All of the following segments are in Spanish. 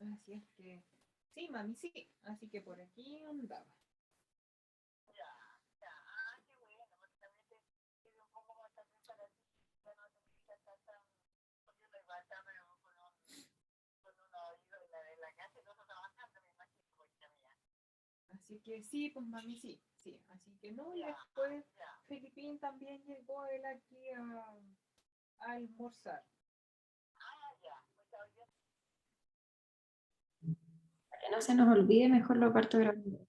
Así es que, sí, mami, sí. Así que por aquí andaba. Ya, ya, ah, qué bueno, porque también te sirve un poco más también para ti, ya no tener que estar tan, porque uno igual está pero con uno oído de la casa y no está trabajando, me imagino, porque ya, Así que sí, pues mami, sí, sí. Así que no, y ya, después ya, Filipín también llegó él aquí a almorzar. ah, ya, pues está bien. Para que no se nos olvide, mejor lo parto grabando.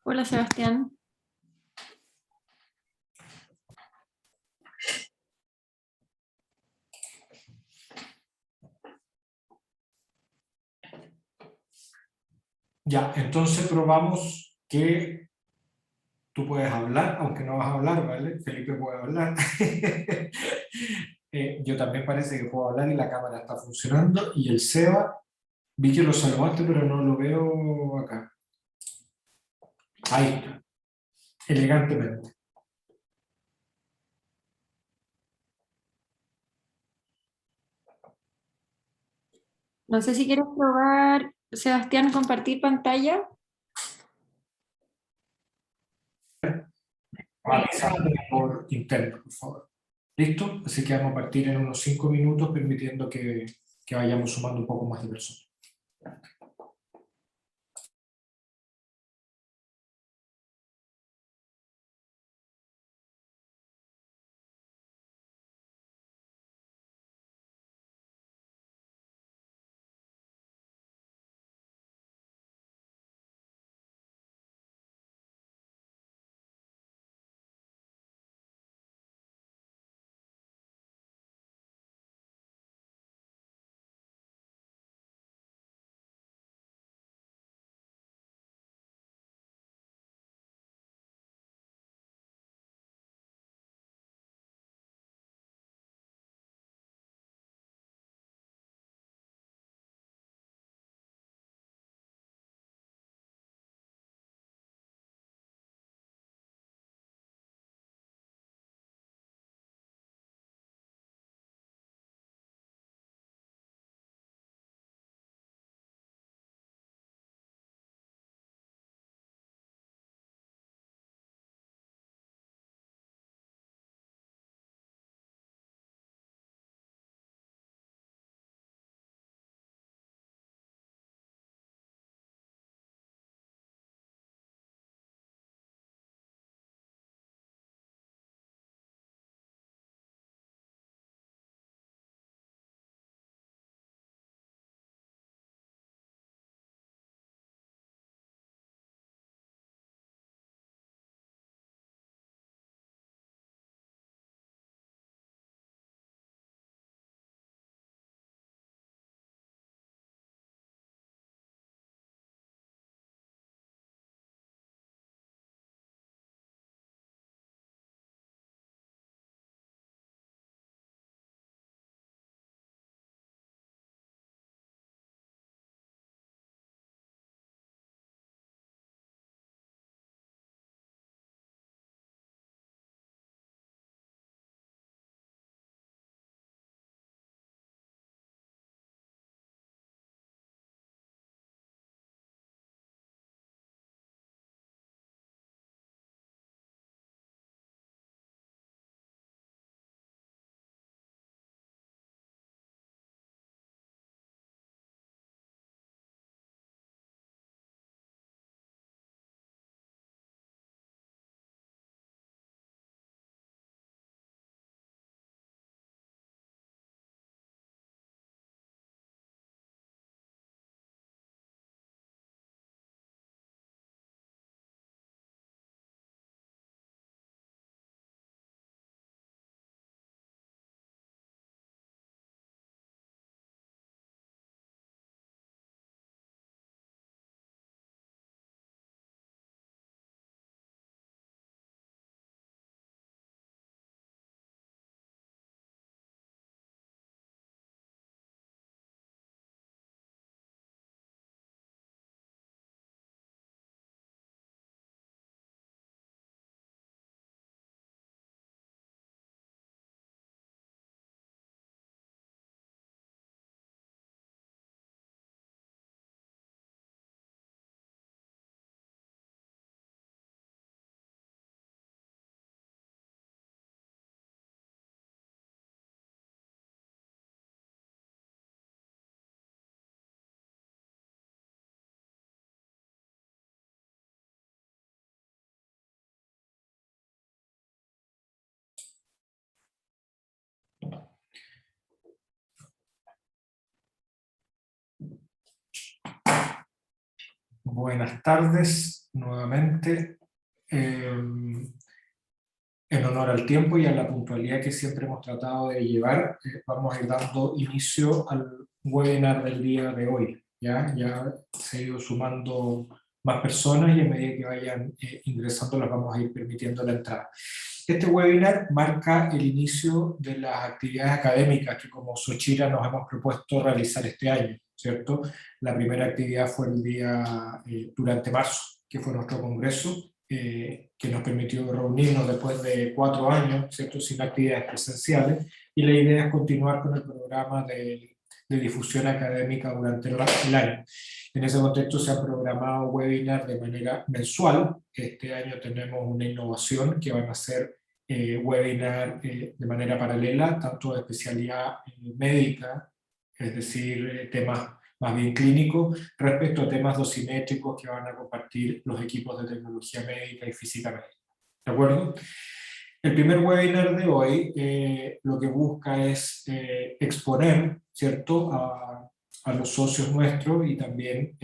Hola Sebastián. Ya, entonces probamos que tú puedes hablar, aunque no vas a hablar, ¿vale? Felipe puede hablar. Yo también parece que puedo hablar y la cámara está funcionando. Y el Seba, vi que lo saludaste, pero no lo veo acá. Ahí está, elegantemente. No sé si quieres probar, Sebastián, compartir pantalla. Avísame por interno, por favor. ¿Listo? Así que vamos a partir en unos 5 minutos, permitiendo que vayamos sumando un poco más de personas. buenas tardes nuevamente. En honor al tiempo y a la puntualidad que siempre hemos tratado de llevar, vamos a ir dando inicio al webinar del día de hoy. Ya se ha ido sumando más personas y a medida que vayan ingresando las vamos a ir permitiendo la entrada. Este webinar marca el inicio de las actividades académicas que como Sochira nos hemos propuesto realizar este año, ¿cierto? La primera actividad fue el día durante marzo, que fue nuestro congreso, que nos permitió reunirnos después de 4 años, ¿cierto? Sin actividades presenciales, y la idea es continuar con el programa de difusión académica durante el año. En ese contexto se han programado webinars de manera mensual. Este año tenemos una innovación que van a ser webinar de manera paralela, tanto de especialidad médica, es decir, temas más bien clínicos, respecto a temas dosimétricos que van a compartir los equipos de tecnología médica y física médica. ¿De acuerdo? El primer webinar de hoy lo que busca es exponer, ¿cierto?, a los socios nuestros, y también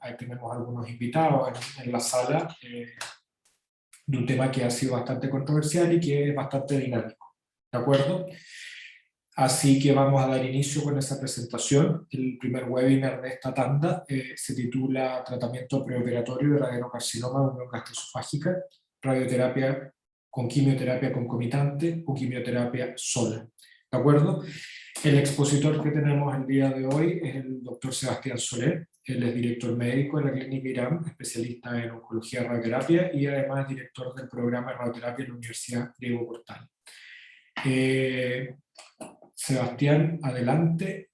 ahí tenemos algunos invitados en la sala, de un tema que ha sido bastante controversial y que es bastante dinámico. ¿De acuerdo? Así que vamos a dar inicio con esa presentación. El primer webinar de esta tanda se titula Tratamiento preoperatorio de adenocarcinoma de unión gastroesofágica, radioterapia con quimioterapia concomitante o quimioterapia sola. ¿De acuerdo? El expositor que tenemos el día de hoy es el doctor Sebastián Soler. Él es director médico de la Clínica IRAM, especialista en oncología y radioterapia, y además director del programa de radioterapia en la Universidad Diego Portales. Sebastián, adelante.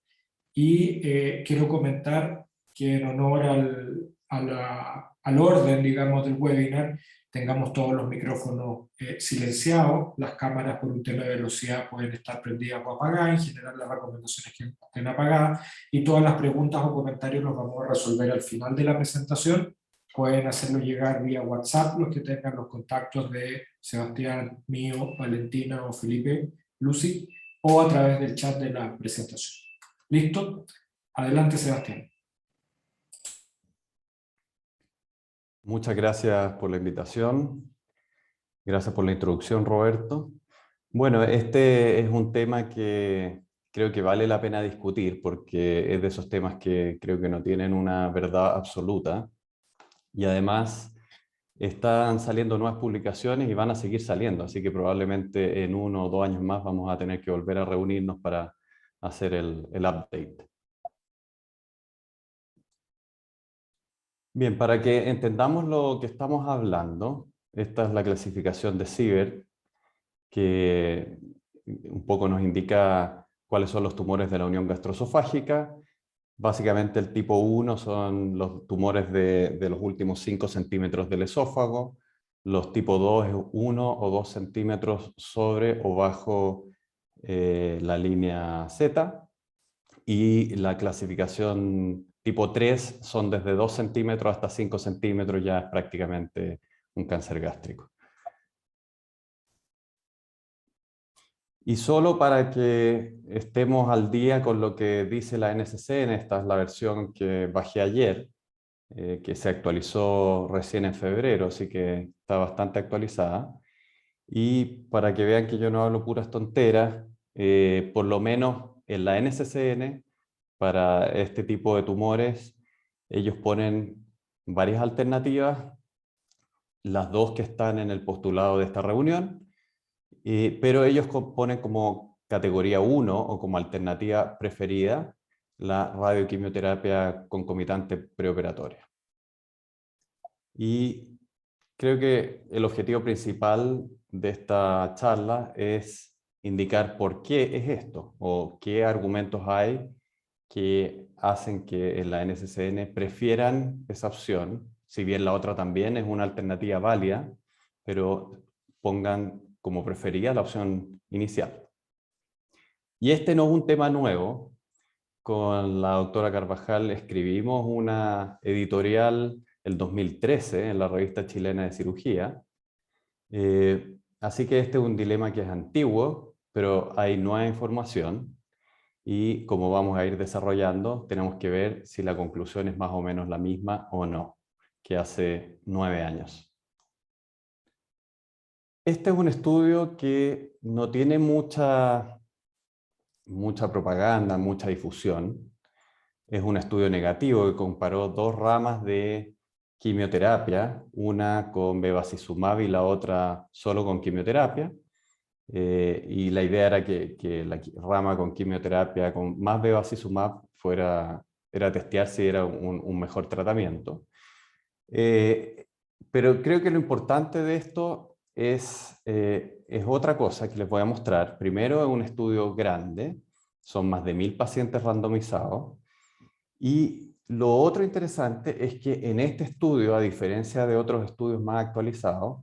Y quiero comentar que en honor al orden, digamos, del webinar, tengamos todos los micrófonos silenciados, las cámaras por un tema de velocidad pueden estar prendidas o apagadas, en general las recomendaciones que estén apagadas, y todas las preguntas o comentarios los vamos a resolver al final de la presentación. Pueden hacerlo llegar vía WhatsApp los que tengan los contactos de Sebastián, mío, Valentina o Felipe, Lucy, o a través del chat de la presentación. ¿Listo? Adelante, Sebastián. Muchas gracias por la invitación. Gracias por la introducción, Roberto. Bueno, este es un tema que creo que vale la pena discutir porque es de esos temas que creo que no tienen una verdad absoluta, y además están saliendo nuevas publicaciones y van a seguir saliendo, así que probablemente en 1 o 2 años más vamos a tener que volver a reunirnos para hacer el update. Bien, para que entendamos lo que estamos hablando, esta es la clasificación de Sievert, que un poco nos indica cuáles son los tumores de la unión gastroesofágica. Básicamente el tipo 1 son los tumores de los últimos 5 centímetros del esófago. Los tipo 2 es 1 o 2 centímetros sobre o bajo la línea Z. Y la clasificación tipo 3 son desde 2 centímetros hasta 5 centímetros, ya es prácticamente un cáncer gástrico. Y solo para que estemos al día con lo que dice la NCCN, esta es la versión que bajé ayer, que se actualizó recién en febrero, así que está bastante actualizada. Y para que vean que yo no hablo puras tonteras, por lo menos en la NCCN, para este tipo de tumores, ellos ponen varias alternativas, las 2 que están en el postulado de esta reunión, pero ellos ponen como categoría 1 o como alternativa preferida la radioquimioterapia concomitante preoperatoria. Y creo que el objetivo principal de esta charla es indicar por qué es esto, o qué argumentos hay que hacen que en la NCCN prefieran esa opción, si bien la otra también es una alternativa válida, pero pongan como preferida la opción inicial. Y este no es un tema nuevo. Con la doctora Carvajal escribimos una editorial el 2013 en la Revista Chilena de Cirugía. Así que este es un dilema que es antiguo, pero hay nueva información. Y como vamos a ir desarrollando, tenemos que ver si la conclusión es más o menos la misma o no. que hace 9 años. Este es un estudio que no tiene mucha propaganda, mucha difusión. Es un estudio negativo que comparó 2 ramas de quimioterapia, una con bevacizumab y la otra solo con quimioterapia. Y la idea era que la rama con quimioterapia con más bevacizumab era testear si era un mejor tratamiento. Pero creo que lo importante de esto es otra cosa que les voy a mostrar. Primero, es un estudio grande, son más de 1000 pacientes randomizados. Y lo otro interesante es que en este estudio, a diferencia de otros estudios más actualizados,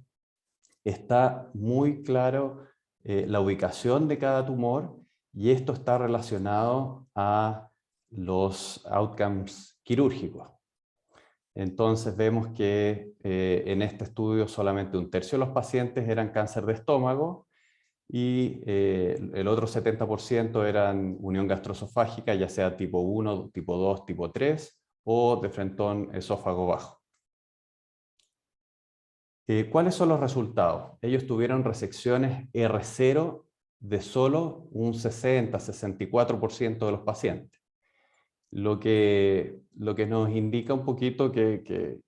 está muy claro la ubicación de cada tumor, y esto está relacionado a los outcomes quirúrgicos. Entonces vemos que en este estudio solamente 1/3 de los pacientes eran cáncer de estómago y el otro 70% eran unión gastroesofágica, ya sea tipo 1, tipo 2, tipo 3 o de frentón esófago bajo. ¿Cuáles son los resultados? Ellos tuvieron resecciones R0 de solo un 60-64% de los pacientes. Lo que nos indica un poquito que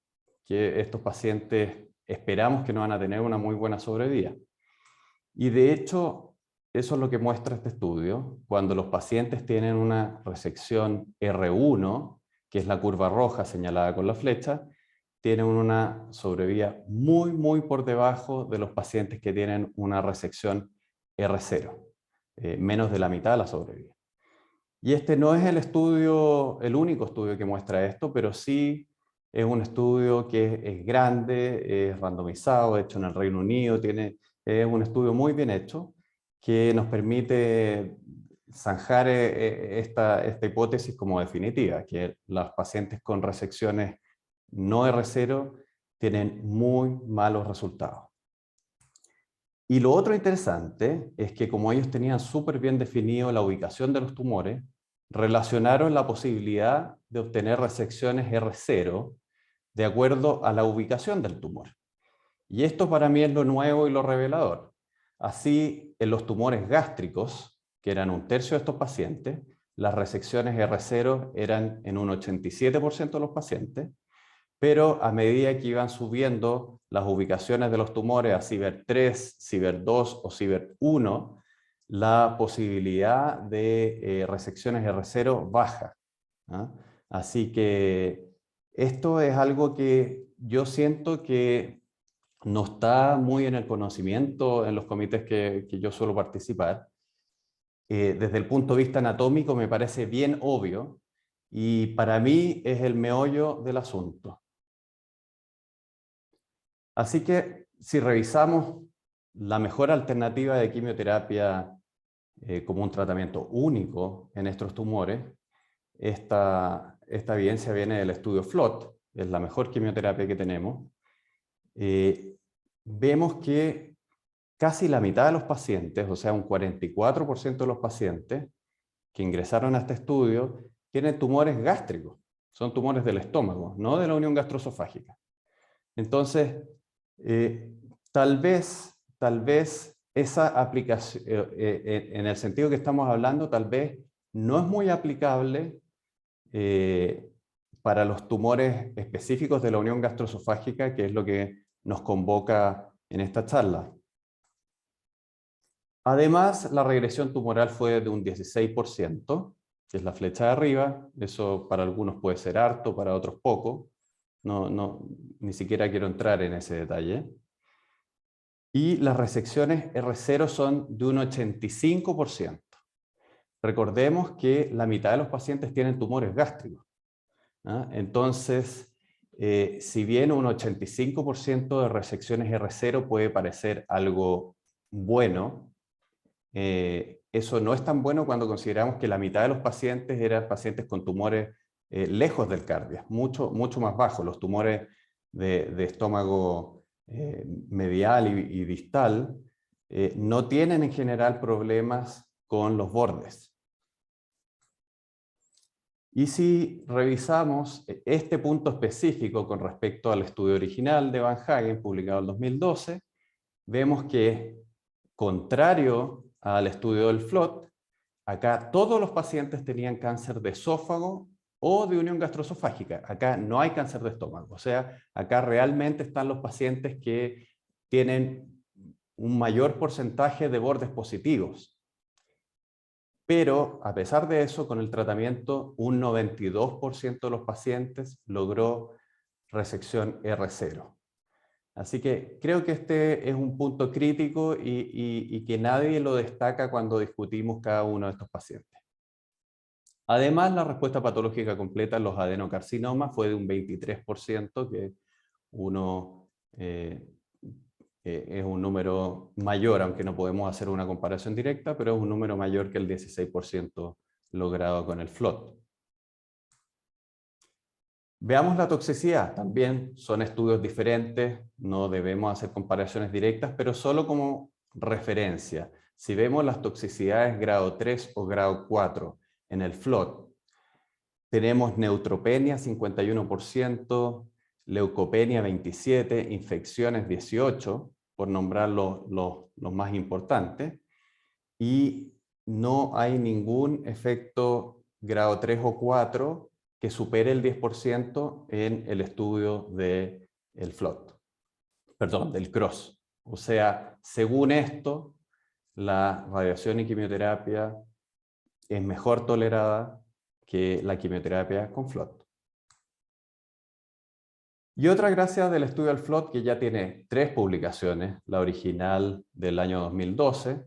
estos pacientes esperamos que no van a tener una muy buena sobrevida. Y de hecho, eso es lo que muestra este estudio. Cuando los pacientes tienen una resección R1, que es la curva roja señalada con la flecha, tienen una sobrevida muy, muy por debajo de los pacientes que tienen una resección R0, menos de la mitad de la sobrevida. Y este no es el único estudio que muestra esto, pero sí es un estudio que es grande, es randomizado, hecho en el Reino Unido, es un estudio muy bien hecho, que nos permite zanjar esta hipótesis como definitiva, que los pacientes con resecciones no R0 tienen muy malos resultados. Y lo otro interesante es que como ellos tenían súper bien definido la ubicación de los tumores, relacionaron la posibilidad de obtener resecciones R0 de acuerdo a la ubicación del tumor. Y esto para mí es lo nuevo y lo revelador. Así, en los tumores gástricos, que eran 1/3 de estos pacientes, las resecciones R0 eran en un 87% de los pacientes, pero a medida que iban subiendo las ubicaciones de los tumores a CIBER 3, CIBER 2 o CIBER 1, la posibilidad de resecciones R0 baja. ¿Ah? Así que esto es algo que yo siento que no está muy en el conocimiento en los comités que yo suelo participar. Desde el punto de vista anatómico me parece bien obvio, y para mí es el meollo del asunto. Así que si revisamos la mejor alternativa de quimioterapia como un tratamiento único en estos tumores, esta evidencia viene del estudio FLOT, es la mejor quimioterapia que tenemos. Vemos que casi la mitad de los pacientes, o sea un 44% de los pacientes que ingresaron a este estudio, tienen tumores gástricos, son tumores del estómago, no de la unión gastroesofágica. Entonces, tal vez esa aplicación, en el sentido que estamos hablando, tal vez no es muy aplicable para los tumores específicos de la unión gastroesofágica, que es lo que nos convoca en esta charla. Además, la regresión tumoral fue de un 16%, que es la flecha de arriba. Eso para algunos puede ser harto, para otros poco. Ni siquiera quiero entrar en ese detalle. Y las resecciones R0 son de un 85%. Recordemos que la mitad de los pacientes tienen tumores gástricos. ¿Ah? Entonces, si bien un 85% de resecciones R0 puede parecer algo bueno, eso no es tan bueno cuando consideramos que la mitad de los pacientes eran pacientes con tumores lejos del cardio, mucho más bajos. Los tumores de estómago medial y distal no tienen en general problemas con los bordes. Y si revisamos este punto específico con respecto al estudio original de Van Hagen, publicado en 2012, vemos que, contrario al estudio del FLOT, acá todos los pacientes tenían cáncer de esófago o de unión gastroesofágica. Acá no hay cáncer de estómago. O sea, acá realmente están los pacientes que tienen un mayor porcentaje de bordes positivos. Pero, a pesar de eso, con el tratamiento, un 92% de los pacientes logró resección R0. Así que creo que este es un punto crítico y que nadie lo destaca cuando discutimos cada uno de estos pacientes. Además, la respuesta patológica completa en los adenocarcinomas fue de un 23%, que es un número mayor, aunque no podemos hacer una comparación directa, pero es un número mayor que el 16% logrado con el FLOT. Veamos la toxicidad. También son estudios diferentes, no debemos hacer comparaciones directas, pero solo como referencia. Si vemos las toxicidades grado 3 o grado 4 en el FLOT, tenemos neutropenia 51%, leucopenia 27%, infecciones 18%, por nombrar los más importantes, y no hay ningún efecto grado 3 o 4 que supere el 10% en el estudio del FLOT, perdón, del CROSS. O sea, según esto, la radiación y quimioterapia es mejor tolerada que la quimioterapia con FLOT. Y otra gracia del estudio del FLOT, que ya tiene 3 publicaciones, la original del año 2012,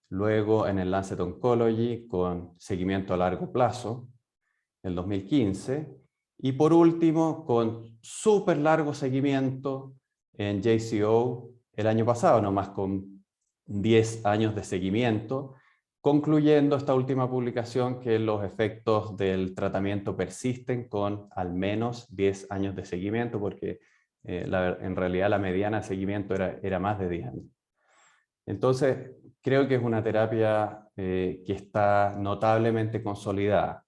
luego en el Lancet Oncology con seguimiento a largo plazo, el 2015, y por último con súper largo seguimiento en JCO el año pasado, nomás con 10 años de seguimiento, concluyendo esta última publicación que los efectos del tratamiento persisten con al menos 10 años de seguimiento, porque en realidad la mediana de seguimiento era más de 10 años. Entonces, creo que es una terapia que está notablemente consolidada.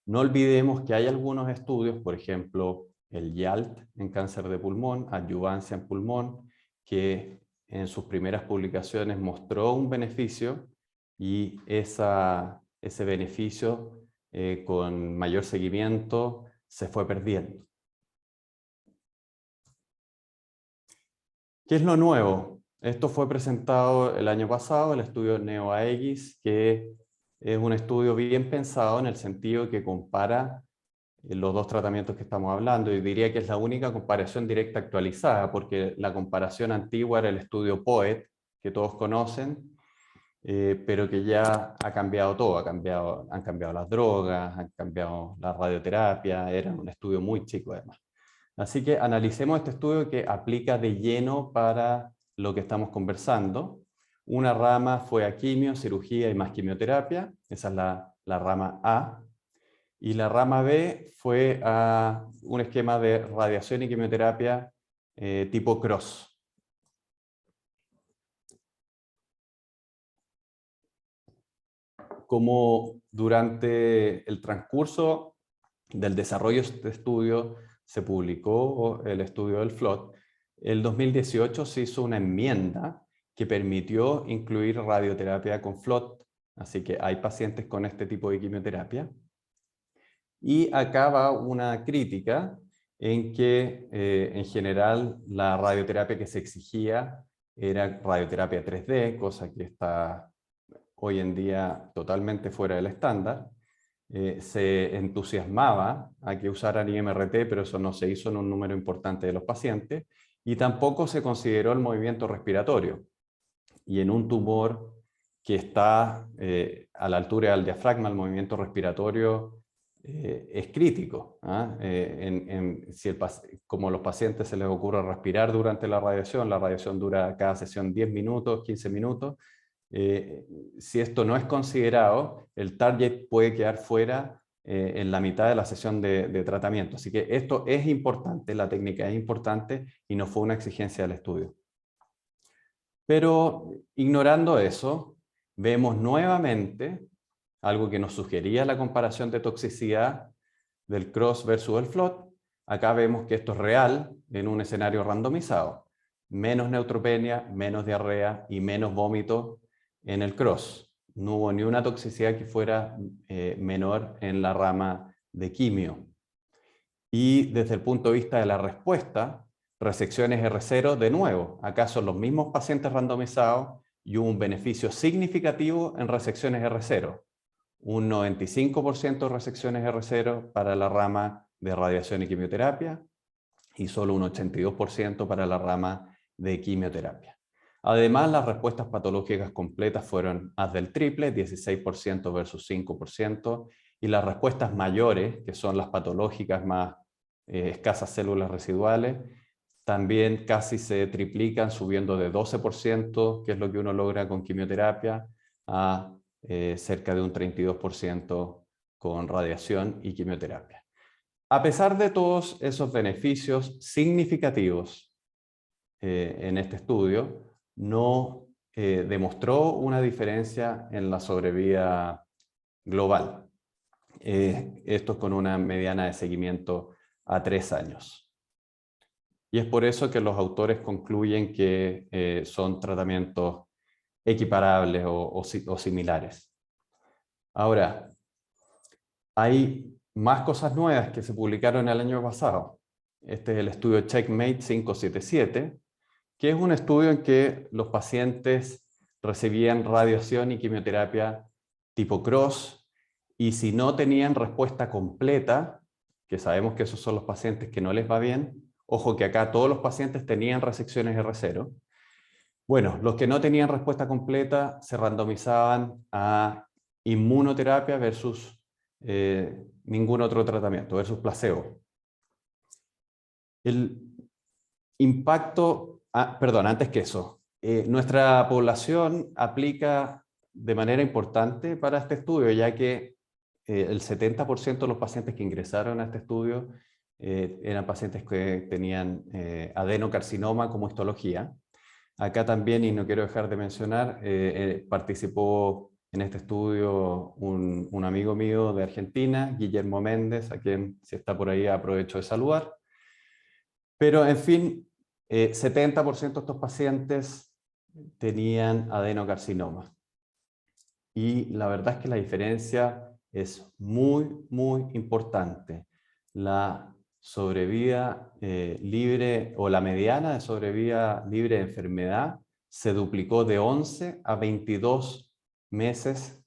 No olvidemos que hay algunos estudios, por ejemplo, el YALT en cáncer de pulmón, adyuvancia en pulmón, que en sus primeras publicaciones mostró un beneficio y ese beneficio con mayor seguimiento se fue perdiendo. ¿Qué es lo nuevo? Esto fue presentado el año pasado, el estudio NeoAX, que es un estudio bien pensado en el sentido que compara los dos tratamientos que estamos hablando, y diría que es la única comparación directa actualizada, porque la comparación antigua era el estudio POET, que todos conocen, pero que ya ha cambiado todo, han cambiado las drogas, han cambiado la radioterapia, era un estudio muy chico además. Así que analicemos este estudio que aplica de lleno para lo que estamos conversando. Una rama fue a quimio, cirugía y más quimioterapia, esa es la rama A. Y la rama B fue a un esquema de radiación y quimioterapia tipo CROSS. Como durante el transcurso del desarrollo de este estudio se publicó el estudio del FLOT, el 2018 se hizo una enmienda que permitió incluir radioterapia con FLOT, así que hay pacientes con este tipo de quimioterapia. Y acá va una crítica en que en general la radioterapia que se exigía era radioterapia 3D, cosa que está hoy en día totalmente fuera del estándar. Se entusiasmaba a que usaran IMRT, pero eso no se hizo en un número importante de los pacientes, y tampoco se consideró el movimiento respiratorio. Y en un tumor que está a la altura del diafragma, el movimiento respiratorio es crítico. Como a los pacientes se les ocurre respirar durante la radiación dura cada sesión 10 minutos, 15 minutos, si esto no es considerado, el target puede quedar fuera en la mitad de la sesión de tratamiento. Así que esto es importante, la técnica es importante y no fue una exigencia del estudio. Pero ignorando eso, vemos nuevamente algo que nos sugería la comparación de toxicidad del cross versus el flood. Acá vemos que esto es real en un escenario randomizado. Menos neutropenia, menos diarrea y menos vómito en el cross. No hubo ni una toxicidad que fuera menor en la rama de quimio. Y desde el punto de vista de la respuesta, resecciones R0 de nuevo. Acá son los mismos pacientes randomizados y hubo un beneficio significativo en resecciones R0. Un 95% de resecciones R0 para la rama de radiación y quimioterapia y solo un 82% para la rama de quimioterapia. Además, las respuestas patológicas completas fueron más del triple, 16% versus 5%, y las respuestas mayores, que son las patológicas más escasas células residuales, también casi se triplican, subiendo de 12%, que es lo que uno logra con quimioterapia, a cerca de un 32% con radiación y quimioterapia. A pesar de todos esos beneficios significativos en este estudio, no demostró una diferencia en la sobrevida global. Esto con una mediana de seguimiento a 3 años. Y es por eso que los autores concluyen que son tratamientos equiparables o similares. Ahora, hay más cosas nuevas que se publicaron el año pasado. Este es el estudio Checkmate 577, que es un estudio en que los pacientes recibían radiación y quimioterapia tipo cross, y si no tenían respuesta completa, que sabemos que esos son los pacientes que no les va bien, ojo que acá todos los pacientes tenían resecciones R0, bueno, los que no tenían respuesta completa se randomizaban a inmunoterapia versus ningún otro tratamiento, versus placebo. El impacto, antes que eso, nuestra población aplica de manera importante para este estudio, ya que el 70% de los pacientes que ingresaron a este estudio eran pacientes que tenían adenocarcinoma como histología. Acá también, y no quiero dejar de mencionar, participó en este estudio un amigo mío de Argentina, Guillermo Méndez, a quien, si está por ahí, aprovecho de saludar. Pero, en fin, 70% de estos pacientes tenían adenocarcinoma. Y la verdad es que la diferencia es muy, muy importante. La sobrevida libre, o la mediana de sobrevida libre de enfermedad, se duplicó de 11 a 22 meses,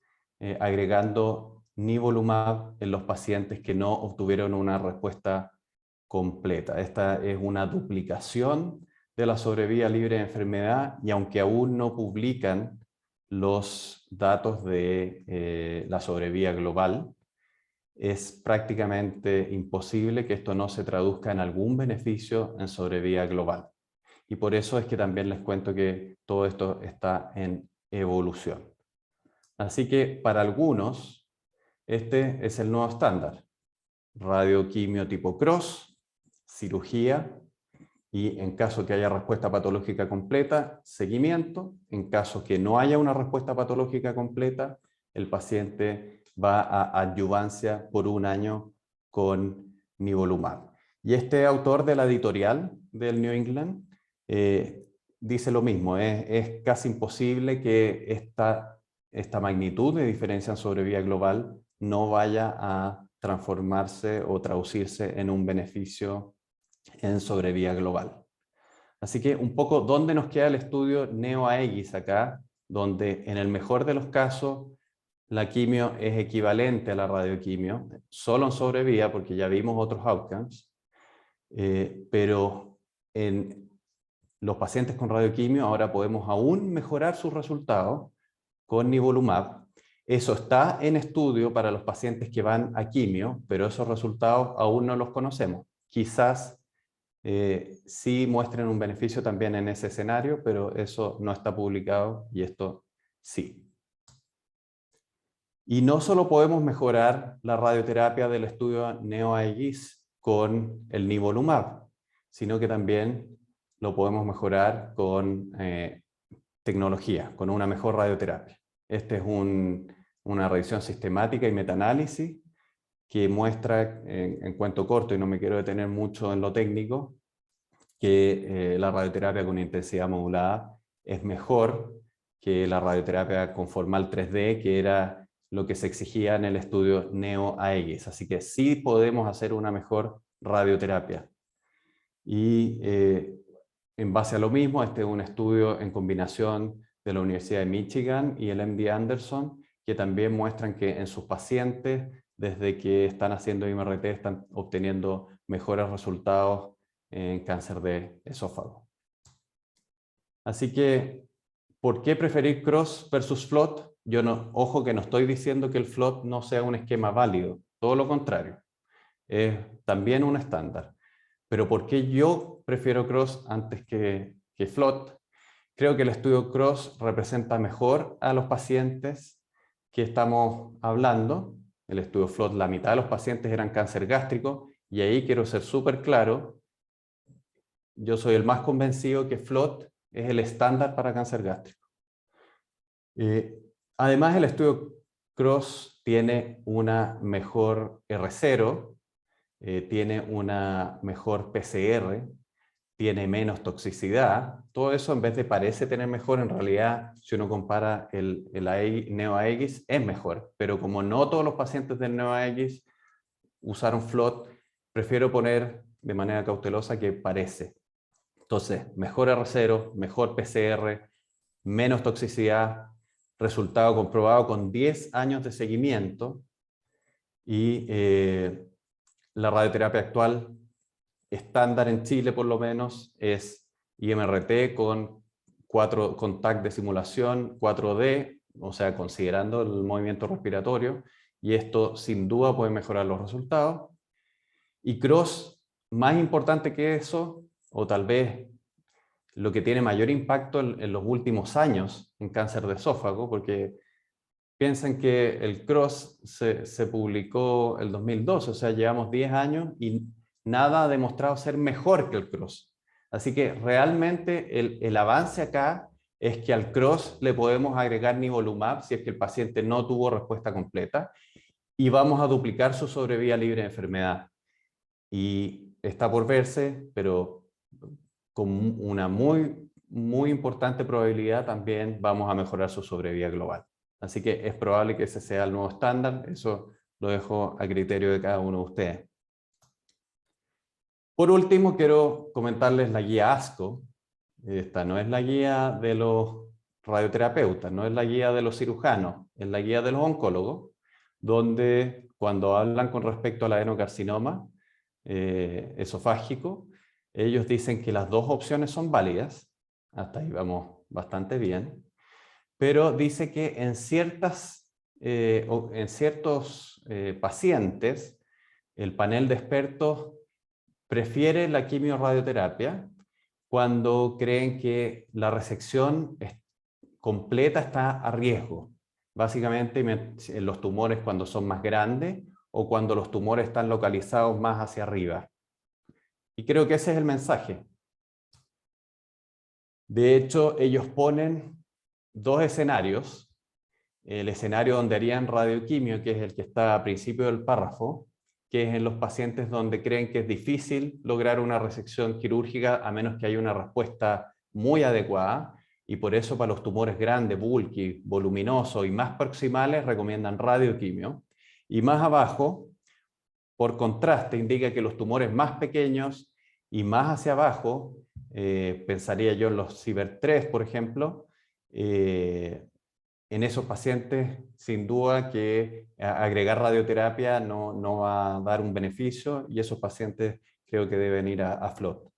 agregando nivolumab en los pacientes que no obtuvieron una respuesta completa. Esta es una duplicación de la sobrevida libre de enfermedad, y aunque aún no publican los datos de la sobrevida global, es prácticamente imposible que esto no se traduzca en algún beneficio en sobrevida global. Y por eso es que también les cuento que todo esto está en evolución. Así que para algunos, este es el nuevo estándar. Radioquimio tipo cross, cirugía, y en caso que haya respuesta patológica completa, seguimiento. En caso que no haya una respuesta patológica completa, el paciente va a adyuvancia por 1 año con nivolumab. Y este autor de la editorial del New England dice lo mismo, es casi imposible que esta magnitud de diferencia en sobrevida global no vaya a transformarse o traducirse en un beneficio en sobrevida global. Así que un poco, ¿dónde nos queda el estudio NeoAEGIS acá? Donde en el mejor de los casos la quimio es equivalente a la radioquimio, solo en sobrevida, porque ya vimos otros outcomes, pero en los pacientes con radioquimio ahora podemos aún mejorar sus resultados con nivolumab. Eso está en estudio para los pacientes que van a quimio, pero esos resultados aún no los conocemos. Quizás sí muestren un beneficio también en ese escenario, pero eso no está publicado y esto sí. Y no solo podemos mejorar la radioterapia del estudio NeoAEGIS con el nivolumab, sino que también lo podemos mejorar con tecnología, con una mejor radioterapia. Este es un una revisión sistemática y metaanálisis que muestra, en cuento corto, y no me quiero detener mucho en lo técnico, que la radioterapia con intensidad modulada es mejor que la radioterapia con formal 3D, que era lo que se exigía en el estudio NEO-AEGIS. Así que sí podemos hacer una mejor radioterapia. Y en base a lo mismo, este es un estudio en combinación de la Universidad de Michigan y el MD Anderson, que también muestran que en sus pacientes, desde que están haciendo IMRT, están obteniendo mejores resultados en cáncer de esófago. Así que, ¿por qué preferir CROSS versus FLOT? Yo no, ojo que no estoy diciendo que el FLOT no sea un esquema válido, todo lo contrario, es también un estándar. Pero ¿por qué yo prefiero CROSS antes que FLOT? Creo que el estudio CROSS representa mejor a los pacientes que estamos hablando. El estudio FLOT, la mitad de los pacientes eran cáncer gástrico, y ahí quiero ser súper claro, yo soy el más convencido que FLOT es el estándar para cáncer gástrico. Además, el estudio CROSS tiene una mejor R0, tiene una mejor PCR, tiene menos toxicidad. Todo eso, en vez de parece tener mejor, en realidad, si uno compara el NEO-AEGIS, es mejor. Pero como no todos los pacientes del NEO-AEGIS usaron FLOT, prefiero poner de manera cautelosa que parece. Entonces, mejor R0, mejor PCR, menos toxicidad, resultado comprobado con 10 años de seguimiento, y la radioterapia actual estándar en Chile, por lo menos, es IMRT con TAC de simulación 4D, o sea, considerando el movimiento respiratorio, y esto sin duda puede mejorar los resultados. Y CROSS, más importante que eso, o tal vez lo que tiene mayor impacto en los últimos años en cáncer de esófago, porque piensen que el CROSS se publicó el 2012, o sea, llevamos 10 años y nada ha demostrado ser mejor que el CROSS. Así que realmente el avance acá es que al CROSS le podemos agregar nivolumab si es que el paciente no tuvo respuesta completa, y vamos a duplicar su sobrevida libre de enfermedad. Y está por verse, pero con una muy importante probabilidad también vamos a mejorar su sobrevida global. Así que es probable que ese sea el nuevo estándar, eso lo dejo a criterio de cada uno de ustedes. Por último, quiero comentarles la guía ASCO. Esta no es la guía de los radioterapeutas, no es la guía de los cirujanos, es la guía de los oncólogos, donde cuando hablan con respecto al adenocarcinoma esofágico, ellos dicen que las dos opciones son válidas, hasta ahí vamos bastante bien, pero dice que en ciertos pacientes, el panel de expertos prefiere la quimiorradioterapia cuando creen que la resección completa está a riesgo. Básicamente en los tumores cuando son más grandes o cuando los tumores están localizados más hacia arriba. Y creo que ese es el mensaje. De hecho, ellos ponen dos escenarios. El escenario donde harían radioquimio, que es el que está a principio del párrafo, que es en los pacientes donde creen que es difícil lograr una resección quirúrgica a menos que haya una respuesta muy adecuada, y por eso para los tumores grandes, bulky, voluminosos y más proximales recomiendan radioquimio. Y más abajo, por contraste, indica que los tumores más pequeños y más hacia abajo, pensaría yo en los CIBER3, por ejemplo, en esos pacientes, sin duda que agregar radioterapia no va a dar un beneficio, y esos pacientes creo que deben ir a FLOT.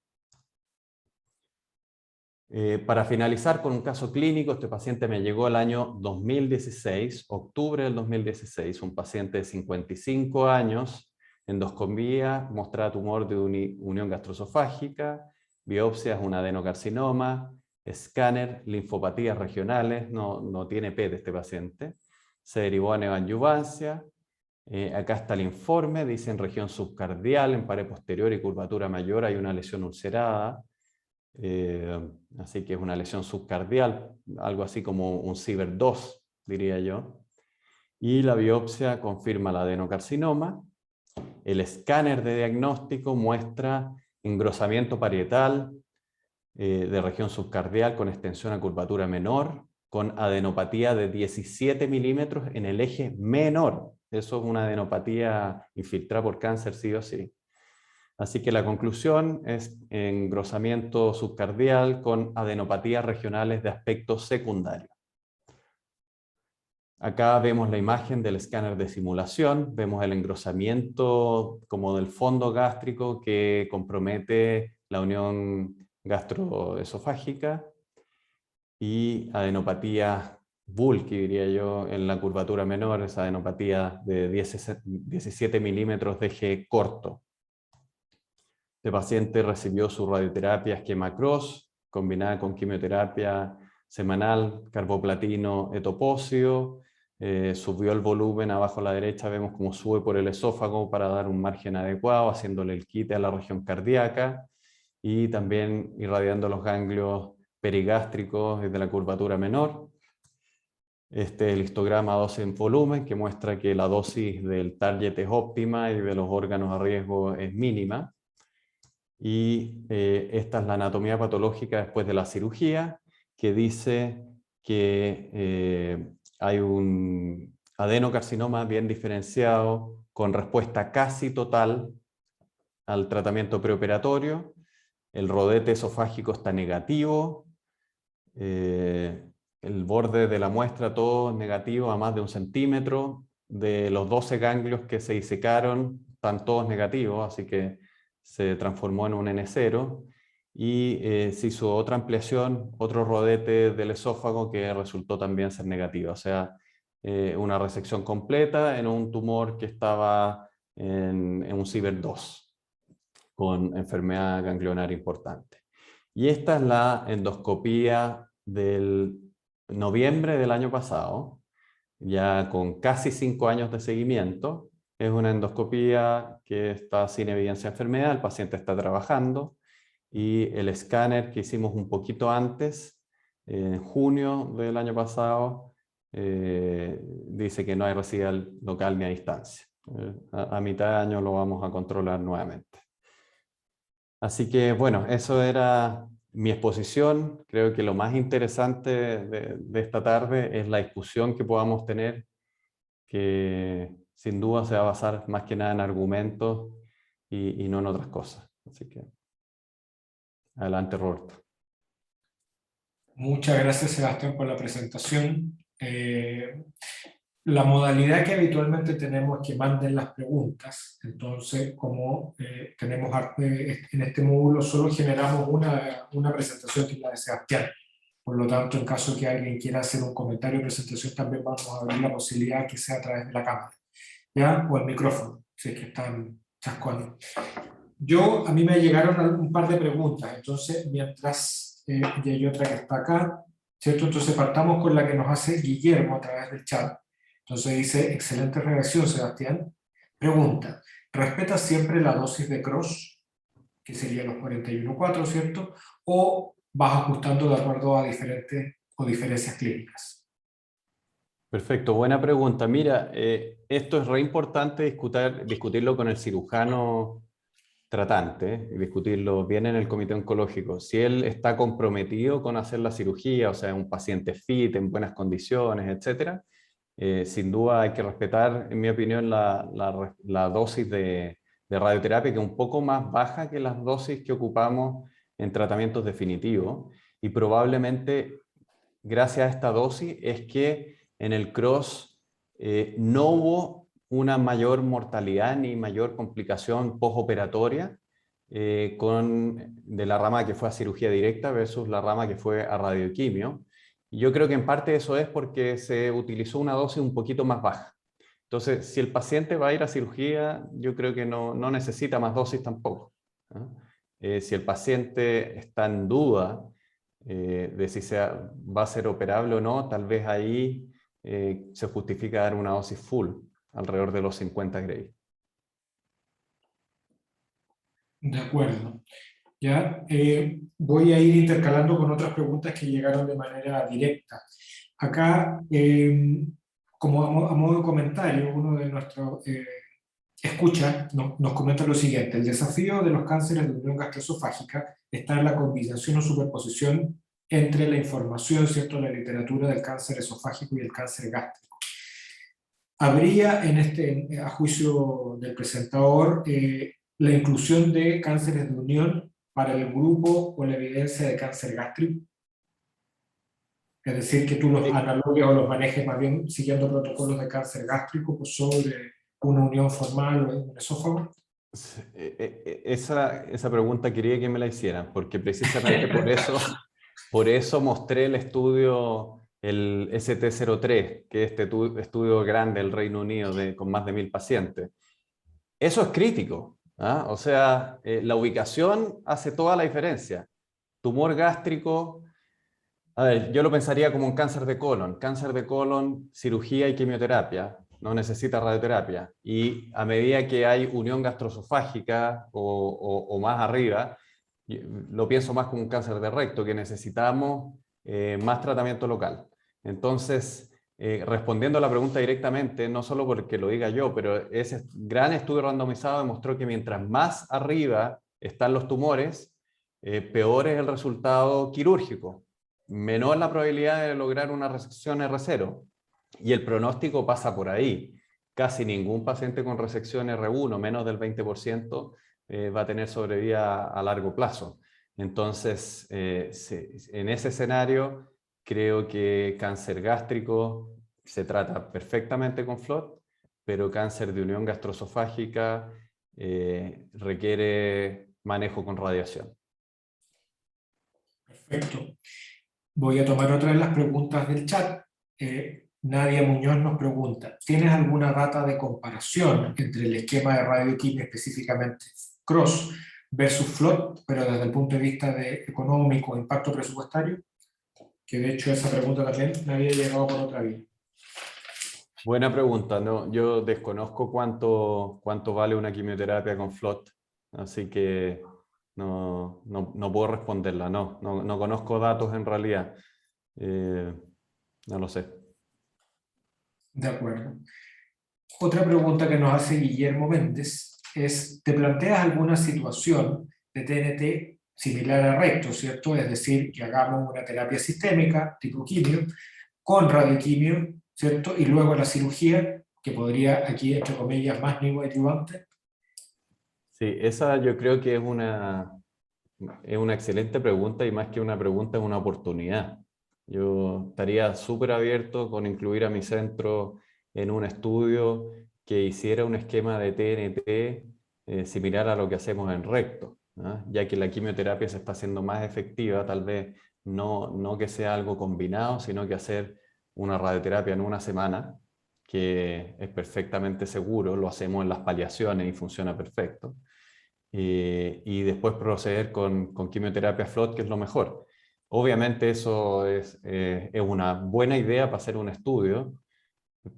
Para finalizar con un caso clínico, este paciente me llegó el año 2016, octubre del 2016, un paciente de 55 años, endoscopía, mostraba tumor de unión gastroesofágica, biopsias, un adenocarcinoma, escáner, linfopatías regionales, no tiene PET este paciente, se derivó a neoadjuvancia. Acá está el informe, dice en región subcardial, en pared posterior y curvatura mayor hay una lesión ulcerada, así que es una lesión subcardial, algo así como un CIBER2, diría yo. y la biopsia confirma el adenocarcinoma. El escáner de diagnóstico muestra engrosamiento parietal de región subcardial con extensión a curvatura menor, con adenopatía de 17 milímetros en el eje menor. Eso es una adenopatía infiltrada por cáncer, sí o sí. Así que la conclusión es engrosamiento subcardial con adenopatías regionales de aspecto secundario. Acá vemos la imagen del escáner de simulación, vemos el engrosamiento como del fondo gástrico que compromete la unión gastroesofágica y adenopatía bulky, diría yo, en la curvatura menor, esa adenopatía de 17 milímetros de eje corto. Este paciente recibió su radioterapia esquema Cross, combinada con quimioterapia semanal, carboplatino, etoposio. Subió el volumen, abajo a la derecha vemos cómo sube por el esófago para dar un margen adecuado, haciéndole el quite a la región cardíaca y también irradiando los ganglios perigástricos desde la curvatura menor. Este es el histograma dosis en volumen que muestra que la dosis del target es óptima y de los órganos a riesgo es mínima. Y esta es la anatomía patológica después de la cirugía, que dice que hay un adenocarcinoma bien diferenciado con respuesta casi total al tratamiento preoperatorio. El rodete esofágico está negativo, el borde de la muestra todo negativo a más de 1 centímetro, de los 12 ganglios que se disecaron están todos negativos, así que se transformó en un N0 y se hizo otra ampliación, otro rodete del esófago que resultó también ser negativo, o sea, una resección completa en un tumor que estaba en un Ciber 2 con enfermedad ganglionar importante. Y esta es la endoscopía del noviembre del año pasado, ya con casi 5 años de seguimiento. Es una endoscopía que está sin evidencia de enfermedad, el paciente está trabajando y el escáner que hicimos un poquito antes, en junio del año pasado, dice que no hay residual local ni a distancia. A mitad de año lo vamos a controlar nuevamente. Así que bueno, eso era mi exposición. Creo que lo más interesante de esta tarde es la discusión que podamos tener, que sin duda se va a basar más que nada en argumentos y no en otras cosas. Así que, adelante, Roberto. Muchas gracias, Sebastián, por la presentación. La modalidad que habitualmente tenemos es que manden las preguntas. Entonces, como tenemos en este módulo, solo generamos una presentación que es la de Sebastián. Por lo tanto, en caso de que alguien quiera hacer un comentario o presentación, también vamos a abrir la posibilidad que sea a través de la cámara, ¿ya? O el micrófono, si es que están chascones. A mí me llegaron un par de preguntas, entonces mientras, y hay otra que está acá, ¿cierto? Entonces partamos con la que nos hace Guillermo a través del chat. Entonces dice, excelente redacción, Sebastián. Pregunta, ¿respeta siempre la dosis de Cross, que sería los 41,4, ¿cierto? ¿O vas ajustando de acuerdo a diferencias clínicas? Perfecto, buena pregunta. Mira, esto es re importante discutirlo con el cirujano tratante, y discutirlo bien en el comité oncológico. Si él está comprometido con hacer la cirugía, o sea, un paciente fit, en buenas condiciones, etcétera, sin duda hay que respetar, en mi opinión, la dosis de radioterapia, que es un poco más baja que las dosis que ocupamos en tratamientos definitivos, y probablemente gracias a esta dosis es que en el Cross no hubo una mayor mortalidad ni mayor complicación postoperatoria de la rama que fue a cirugía directa versus la rama que fue a radioquimio. Y yo creo que en parte eso es porque se utilizó una dosis un poquito más baja. Entonces, si el paciente va a ir a cirugía, yo creo que no necesita más dosis tampoco, ¿no? Si el paciente está en duda de si va a ser operable o no, tal vez ahí se justifica dar una dosis full, alrededor de los 50 Gray. De acuerdo. Ya, voy a ir intercalando con otras preguntas que llegaron de manera directa. Acá como a modo de comentario, uno de nuestros escucha nos comenta lo siguiente: el desafío de los cánceres de unión gastroesofágica está en la combinación o superposición entre la información, ¿cierto?, la literatura del cáncer esofágico y el cáncer gástrico. Habría a juicio del presentador, la inclusión de cánceres de unión para el grupo o la evidencia de cáncer gástrico. Es decir, que tú los analogues o los manejes más bien siguiendo protocolos de cáncer gástrico pues sobre una unión formal o un esófago. Esa pregunta quería que me la hicieran, porque precisamente por eso mostré el estudio, el ST03, que es este estudio grande del Reino Unido con más de 1000 pacientes. Eso es crítico, ¿ah? O sea, la ubicación hace toda la diferencia. Tumor gástrico, a ver, yo lo pensaría como un cáncer de colon. Cáncer de colon, cirugía y quimioterapia, no necesita radioterapia. Y a medida que hay unión gastroesofágica o más arriba, lo pienso más como un cáncer de recto, que necesitamos más tratamiento local. Entonces, respondiendo a la pregunta directamente, no solo porque lo diga yo, pero ese gran estudio randomizado demostró que mientras más arriba están los tumores, peor es el resultado quirúrgico. Menor la probabilidad de lograr una resección R0. Y el pronóstico pasa por ahí. Casi ningún paciente con resección R1, menos del 20%, va a tener sobrevida a largo plazo. Entonces, en ese escenario, creo que cáncer gástrico se trata perfectamente con FLOT, pero cáncer de unión gastroesofágica requiere manejo con radiación. Perfecto. Voy a tomar otra de las preguntas del chat. Nadia Muñoz nos pregunta: ¿tienes alguna data de comparación entre el esquema de radioquimio, específicamente CROSS versus FLOT, pero desde el punto de vista de económico, impacto presupuestario? Que de hecho esa pregunta también me había llegado por otra vía. Buena pregunta. No, yo desconozco cuánto vale una quimioterapia con FLOT, así que no puedo responderla. No conozco datos en realidad. No lo sé. De acuerdo. Otra pregunta que nos hace Guillermo Méndez es: ¿te planteas alguna situación de TNT similar a recto, ¿cierto? Es decir, que hagamos una terapia sistémica tipo quimio con radioquimio, ¿cierto? Y luego la cirugía, que podría aquí, entre comillas, más neoadyuvante. Sí, esa yo creo que es una excelente pregunta, y más que una pregunta es una oportunidad. Yo estaría súper abierto con incluir a mi centro en un estudio que hiciera un esquema de TNT similar a lo que hacemos en recto, ¿no? Ya que la quimioterapia se está haciendo más efectiva, tal vez no que sea algo combinado, sino que hacer una radioterapia en una semana, que es perfectamente seguro, lo hacemos en las paliaciones y funciona perfecto. Y después proceder con quimioterapia FLOT, que es lo mejor. Obviamente eso es una buena idea para hacer un estudio.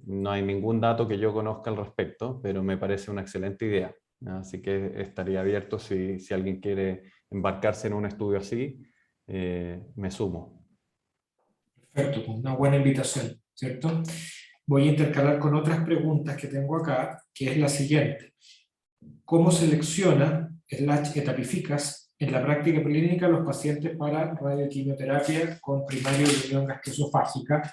No hay ningún dato que yo conozca al respecto, pero me parece una excelente idea. Así que estaría abierto si alguien quiere embarcarse en un estudio así, me sumo. Perfecto, pues una buena invitación, ¿cierto? Voy a intercalar con otras preguntas que tengo acá, que es la siguiente: ¿cómo selecciona/etapificas en la práctica clínica los pacientes para radioquimioterapia con primario de unión gastroesofágica,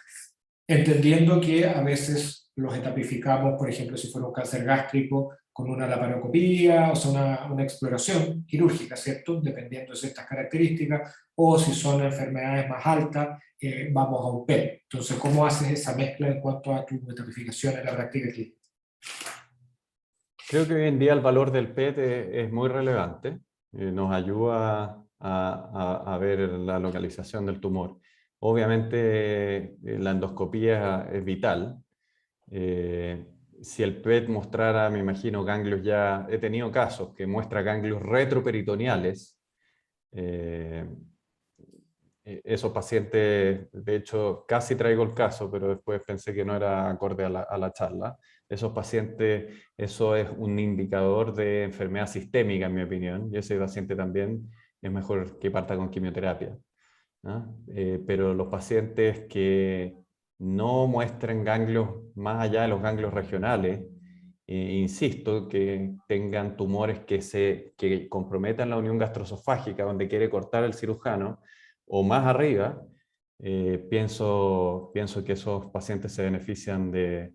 entendiendo que a veces los etapificamos, por ejemplo, si fuera un cáncer gástrico, con una laparoscopía, o sea, una exploración quirúrgica, ¿cierto? Dependiendo de ciertas características, o si son enfermedades más altas, vamos a un PET. Entonces, ¿cómo haces esa mezcla en cuanto a tu etapificación en la práctica clínica? Creo que hoy en día el valor del PET es muy relevante. Nos ayuda a ver la localización del tumor. Obviamente la endoscopía es vital. Si el PET mostrara, me imagino, ganglios, ya he tenido casos que muestra ganglios retroperitoneales, esos pacientes, de hecho, casi traigo el caso, pero después pensé que no era acorde a la charla. Esos pacientes, eso es un indicador de enfermedad sistémica, en mi opinión, y ese paciente también es mejor que parta con quimioterapia, ¿no? Pero los pacientes que no muestren ganglios más allá de los ganglios regionales. Insisto, que tengan tumores que comprometan la unión gastroesofágica, donde quiere cortar el cirujano, o más arriba, pienso que esos pacientes se benefician de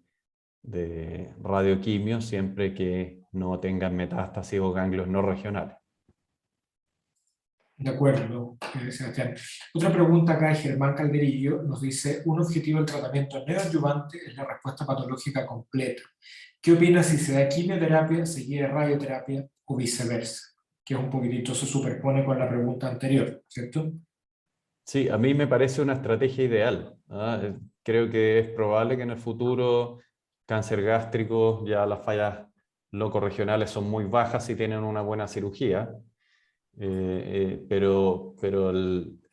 radioquimio siempre que no tengan metástasis o ganglios no regionales. De acuerdo, Sebastián. Otra pregunta acá de Germán Calderillo nos dice: un objetivo del tratamiento neoadyuvante es la respuesta patológica completa. ¿Qué opinas si se da quimioterapia seguida de radioterapia o viceversa? Que es un poquitito, se superpone con la pregunta anterior, ¿cierto? Sí, a mí me parece una estrategia ideal. Creo que es probable que en el futuro cáncer gástrico, ya las fallas locorregionales son muy bajas si tienen una buena cirugía, pero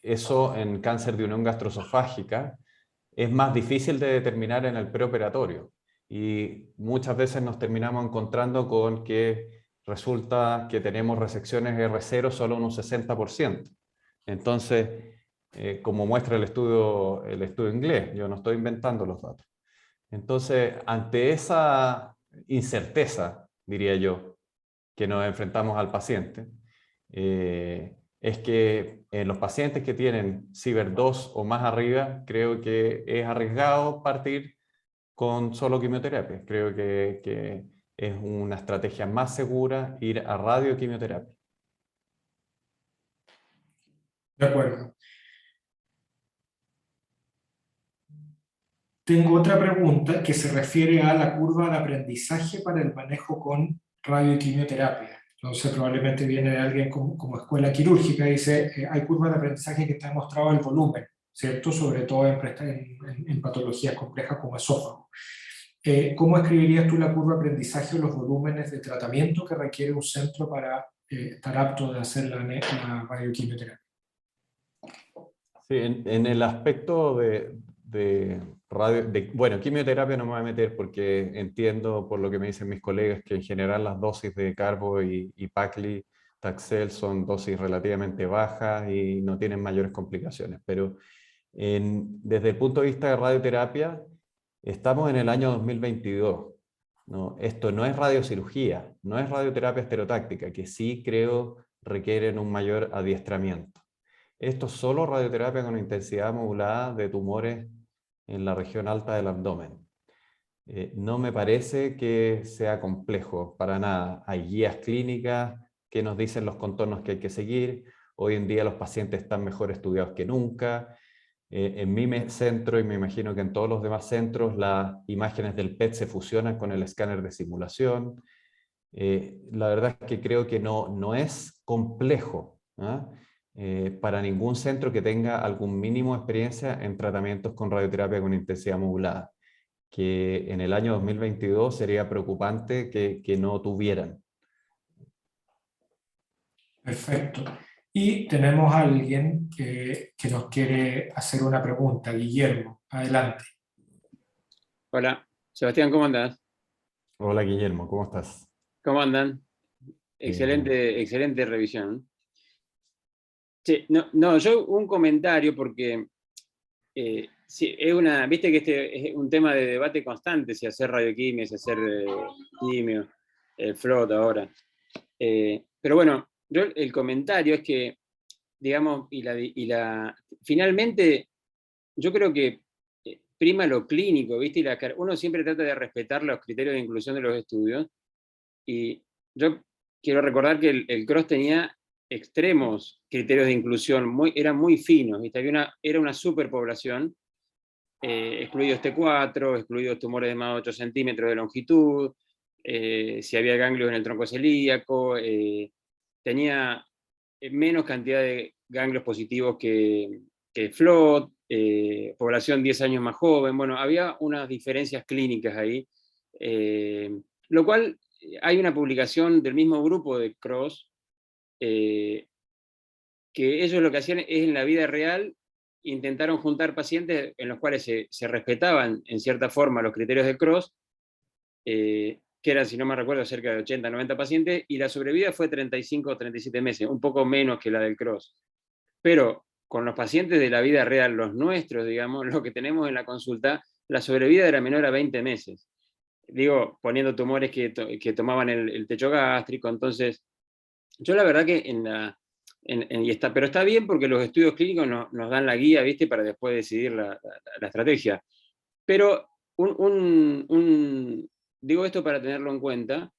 eso en cáncer de unión gastroesofágica es más difícil de determinar en el preoperatorio, y muchas veces nos terminamos encontrando con que resulta que tenemos resecciones R0 solo en un 60%. Entonces, como muestra el estudio inglés, yo no estoy inventando los datos. Entonces, ante esa incerteza, diría yo, que nos enfrentamos al paciente, es que en los pacientes que tienen CIBER 2 o más arriba, creo que es arriesgado partir con solo quimioterapia. Creo que es una estrategia más segura ir a radioquimioterapia. De acuerdo. Tengo otra pregunta que se refiere a la curva de aprendizaje para el manejo con radioquimioterapia. Entonces probablemente viene de alguien como escuela quirúrgica y dice, hay curvas de aprendizaje que está demostrado el volumen, ¿cierto? Sobre todo en patologías complejas como esófago. ¿Cómo escribirías tú la curva de aprendizaje o los volúmenes de tratamiento que requiere un centro para estar apto de hacer la radioquimioterapia? Sí, en el aspecto bueno, quimioterapia no me voy a meter porque entiendo por lo que me dicen mis colegas que en general las dosis de carbo y Pacli, Taxel son dosis relativamente bajas y no tienen mayores complicaciones. Pero desde el punto de vista de radioterapia, estamos en el año 2022. ¿No? Esto no es radiocirugía, no es radioterapia estereotáctica, que sí creo requieren un mayor adiestramiento. Esto es solo radioterapia con intensidad modulada de tumores en la región alta del abdomen. No me parece que sea complejo para nada. Hay guías clínicas que nos dicen los contornos que hay que seguir. Hoy en día los pacientes están mejor estudiados que nunca. En mi centro, y me imagino que en todos los demás centros, las imágenes del PET se fusionan con el escáner de simulación. La verdad es que creo que no es complejo, ¿ah? Para ningún centro que tenga algún mínimo de experiencia en tratamientos con radioterapia con intensidad modulada, que en el año 2022 sería preocupante que no tuvieran. Perfecto. Y tenemos a alguien que nos quiere hacer una pregunta. Guillermo, adelante. Hola, Sebastián, ¿cómo andás? Hola Guillermo, ¿cómo estás? ¿Cómo andan? Excelente revisión. Sí, yo un comentario porque sí, viste que este es un tema de debate constante, si hacer radioquimia, si hacer quimio, FLOT ahora. Pero bueno, el comentario es que, digamos, finalmente yo creo que prima lo clínico, ¿viste? Uno siempre trata de respetar los criterios de inclusión de los estudios, y yo quiero recordar que el CROSS tenía extremos criterios de inclusión, eran muy finos, ¿viste? Era una superpoblación, excluidos T4, excluidos tumores de más de 8 centímetros de longitud, si había ganglios en el tronco celíaco, tenía menos cantidad de ganglios positivos que FLOT, población 10 años más joven. Bueno, había unas diferencias clínicas ahí, lo cual hay una publicación del mismo grupo de CROSS, que ellos lo que hacían es en la vida real intentaron juntar pacientes en los cuales se respetaban en cierta forma los criterios de CROSS, que eran, si no me recuerdo, cerca de 80, 90 pacientes, y la sobrevida fue 35 o 37 meses, un poco menos que la del CROSS. Pero con los pacientes de la vida real, los nuestros, digamos, lo que tenemos en la consulta, la sobrevida era menor a 20 meses. Digo, poniendo tumores que tomaban el techo gástrico. Entonces, yo la verdad que pero está bien porque los estudios clínicos nos dan la guía, ¿viste? Para después decidir la estrategia. Pero digo esto para tenerlo en cuenta.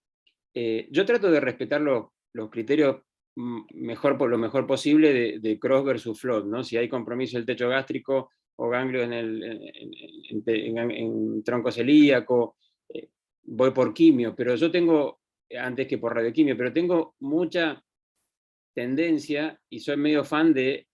Yo trato de respetar los criterios lo mejor posible de Cross versus Flood, ¿no? Si hay compromiso del techo gástrico o ganglio en tronco celíaco, voy por quimio, pero yo tengo, antes que por radioquimio, pero tengo mucha tendencia y soy medio fan de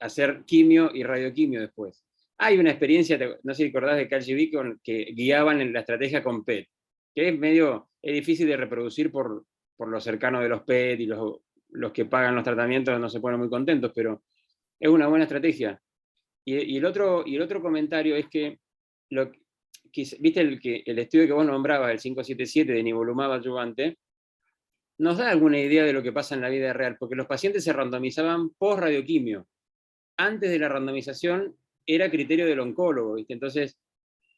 hacer quimio y radioquimio después. Hay una experiencia, no sé si acordás de CalGB, que guiaban en la estrategia con PET, que es difícil de reproducir por lo cercano de los PET, y los que pagan los tratamientos no se ponen muy contentos, pero es una buena estrategia. Y el otro comentario es que, viste el estudio que vos nombrabas, el 577 de nivolumab adyuvante, nos da alguna idea de lo que pasa en la vida real, porque los pacientes se randomizaban post-radioquimio. Antes de la randomización era criterio del oncólogo, ¿viste? Entonces,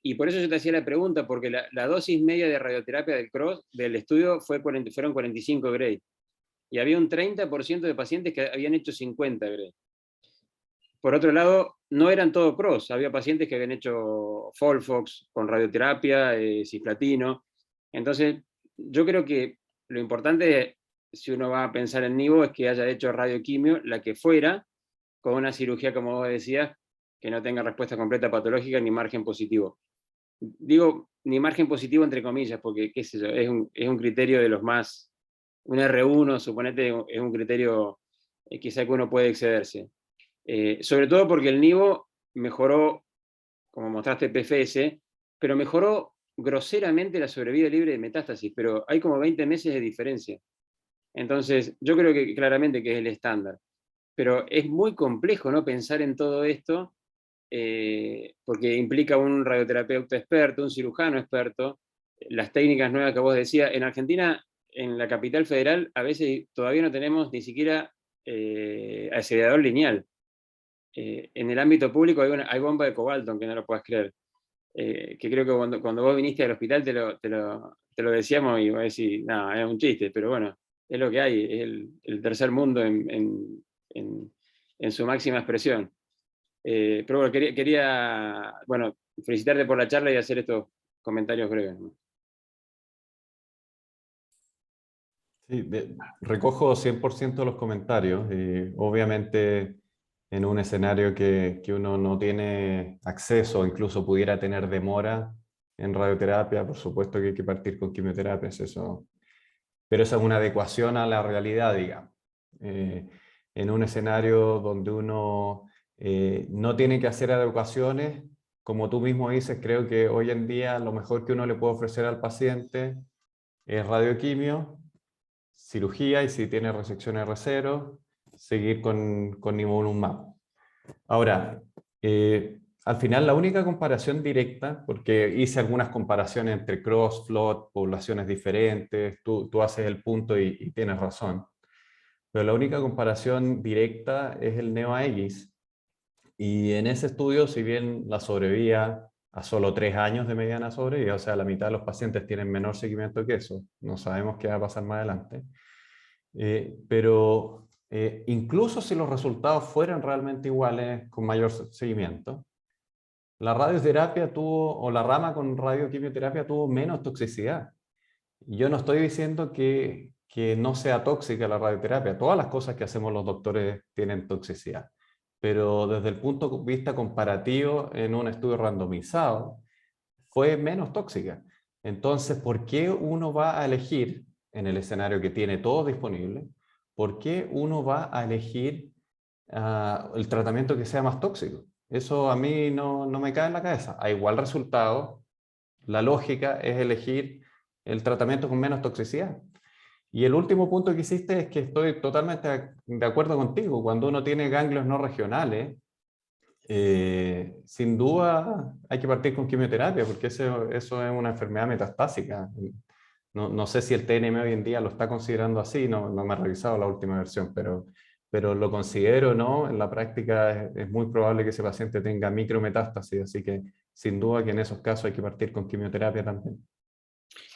y por eso yo te hacía la pregunta, porque la dosis media de radioterapia del estudio fueron 45 Gray, y había un 30% de pacientes que habían hecho 50 Gray. Por otro lado, no eran todo cross, había pacientes que habían hecho Folfox con radioterapia, cisplatino. Entonces, yo creo que lo importante, si uno va a pensar en nivo, es que haya hecho radioquimio, la que fuera, con una cirugía, como vos decías, que no tenga respuesta completa patológica ni margen positivo. Digo, ni margen positivo entre comillas, porque, qué sé yo, es un criterio de los más, un R1, suponete, es un criterio quizá que uno puede excederse. Sobre todo porque el nivo mejoró, como mostraste PFS, pero mejoró groseramente la sobrevida libre de metástasis, pero hay como 20 meses de diferencia. Entonces, yo creo que claramente que es el estándar. Pero es muy complejo, ¿no?, pensar en todo esto, porque implica un radioterapeuta experto, un cirujano experto, las técnicas nuevas que vos decías. En Argentina, en la capital federal, a veces todavía no tenemos ni siquiera acelerador lineal. En el ámbito público hay bomba de cobalto, aunque no lo puedas creer. Que creo que cuando vos viniste al hospital te lo decíamos y vos decís, no, es un chiste, pero bueno, es lo que hay, es el tercer mundo en su máxima expresión. Pero bueno, quería felicitarte por la charla y hacer estos comentarios breves, ¿no? Sí, recojo 100% los comentarios. Obviamente, en un escenario que uno no tiene acceso, incluso pudiera tener demora en radioterapia, por supuesto que hay que partir con quimioterapias, eso. Pero esa es una adecuación a la realidad, digamos. En un escenario donde uno no tiene que hacer adecuaciones, como tú mismo dices, creo que hoy en día lo mejor que uno le puede ofrecer al paciente es radioquimio, cirugía, y si tiene resección R0, seguir con nivolumab. Ahora, al final la única comparación directa, porque hice algunas comparaciones entre cross, flood, poblaciones diferentes, tú haces el punto y tienes razón, pero la única comparación directa es el NeoAEGIS, y en ese estudio, si bien la sobrevida a solo 3 años de mediana sobrevida, o sea, la mitad de los pacientes tienen menor seguimiento que eso, no sabemos qué va a pasar más adelante, pero incluso si los resultados fueran realmente iguales con mayor seguimiento, la radioterapia o la rama con radioquimioterapia tuvo menos toxicidad. Y yo no estoy diciendo que no sea tóxica la radioterapia, todas las cosas que hacemos los doctores tienen toxicidad, pero desde el punto de vista comparativo en un estudio randomizado fue menos tóxica. Entonces, ¿por qué uno va a elegir, en el escenario que tiene todo disponible, por qué uno va a elegir el tratamiento que sea más tóxico? Eso a mí no me cae en la cabeza. A igual resultado, la lógica es elegir el tratamiento con menos toxicidad. Y el último punto que hiciste es que estoy totalmente de acuerdo contigo. Cuando uno tiene ganglios no regionales, sin duda hay que partir con quimioterapia, porque eso es una enfermedad metastásica. No sé si el TNM hoy en día lo está considerando así, no me he revisado la última versión, pero pero lo considero, ¿no? En la práctica es muy probable que ese paciente tenga micrometástasis, así que sin duda que en esos casos hay que partir con quimioterapia también.